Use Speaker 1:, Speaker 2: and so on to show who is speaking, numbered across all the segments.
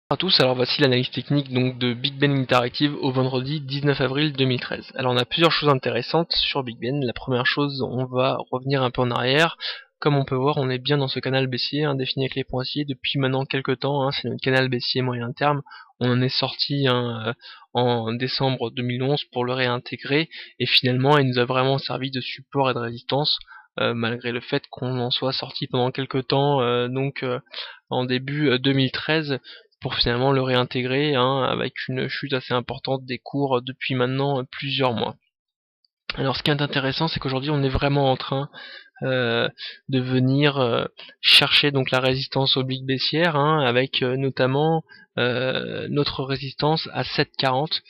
Speaker 1: Bonjour à tous, alors voici l'analyse technique donc de Big Ben Interactive au vendredi 19 avril 2013. Alors on a plusieurs choses intéressantes sur Big Ben. La première chose, on va revenir un peu en arrière. Comme on peut voir, on est bien dans ce canal baissier, défini avec les pointillés depuis maintenant quelques temps, c'est notre canal baissier moyen terme. On en est sorti en décembre 2011 pour le réintégrer, et finalement il nous a vraiment servi de support et de résistance, malgré le fait qu'on en soit sorti pendant quelques temps, en début 2013, pour finalement le réintégrer, avec une chute assez importante des cours depuis maintenant plusieurs mois. Alors ce qui est intéressant, c'est qu'aujourd'hui on est vraiment en train de venir chercher donc la résistance oblique baissière, avec notamment notre résistance à 7,40,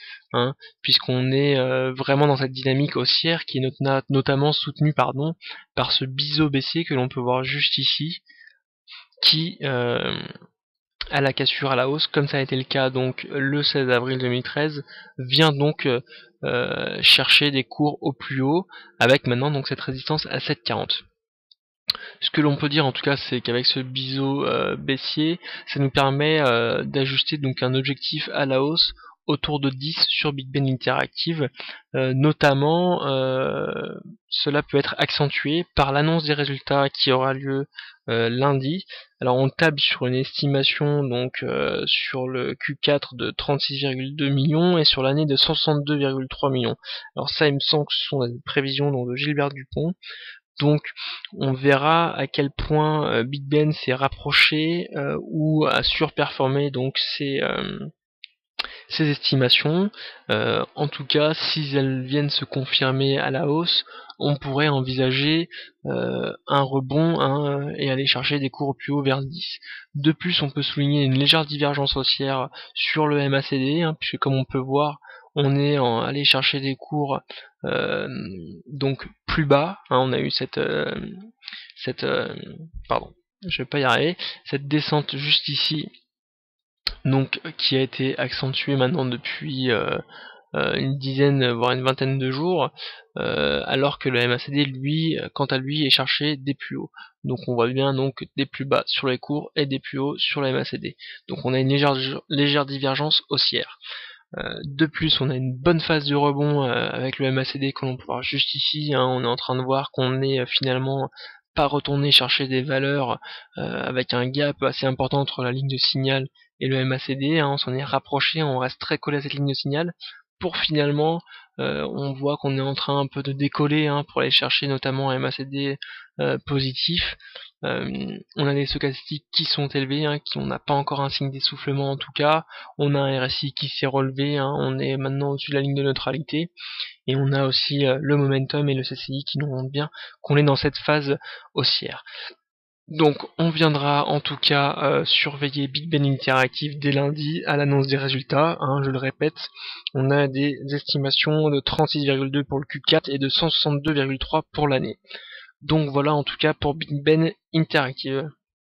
Speaker 1: puisqu'on est vraiment dans cette dynamique haussière qui est notamment soutenue par ce biseau baissier que l'on peut voir juste ici, qui à la cassure à la hausse, comme ça a été le cas donc le 16 avril 2013, vient donc chercher des cours au plus haut, avec maintenant donc cette résistance à 7,40. Ce que l'on peut dire en tout cas, c'est qu'avec ce biseau baissier, ça nous permet d'ajuster donc un objectif à la hausse autour de 10 sur Big Ben Interactive. Notamment, cela peut être accentué par l'annonce des résultats qui aura lieu lundi. Alors on table sur une estimation donc sur le Q4 de 36,2 millions et sur l'année de 162,3 millions. Alors ça, il me semble que ce sont des prévisions donc, de Gilbert Dupont. Donc on verra à quel point Big Ben s'est rapproché ou a surperformé donc ces estimations. En tout cas, si elles viennent se confirmer à la hausse, on pourrait envisager un rebond, et aller chercher des cours plus haut vers le 10. De plus, on peut souligner une légère divergence haussière sur le MACD, puisque comme on peut voir, on est allé chercher des cours donc plus bas. On a eu pardon, je vais pas y arriver, cette descente juste ici, donc qui a été accentuée maintenant depuis une dizaine voire une vingtaine de jours, alors que le MACD lui, quant à lui, est cherché des plus hauts. Donc on voit bien donc des plus bas sur les cours et des plus hauts sur le MACD. Donc on a une légère divergence haussière. De plus, on a une bonne phase de rebond avec le MACD que l'on peut voir juste ici. On est en train de voir qu'on est finalement pas retourné chercher des valeurs avec un gap assez important entre la ligne de signal et le MACD. On s'en est rapproché, on reste très collé à cette ligne de signal. Pour finalement, on voit qu'on est en train un peu de décoller pour aller chercher notamment un MACD positif. On a des stochastiques qui sont élevés, on n'a pas encore un signe d'essoufflement en tout cas. On a un RSI qui s'est relevé, on est maintenant au-dessus de la ligne de neutralité. Et on a aussi le momentum et le CCI qui nous montrent bien qu'on est dans cette phase haussière. Donc on viendra en tout cas surveiller Big Ben Interactive dès lundi à l'annonce des résultats. Je le répète, on a des estimations de 36,2 pour le Q4 et de 162,3 pour l'année. Donc voilà en tout cas pour Big Ben Interactive.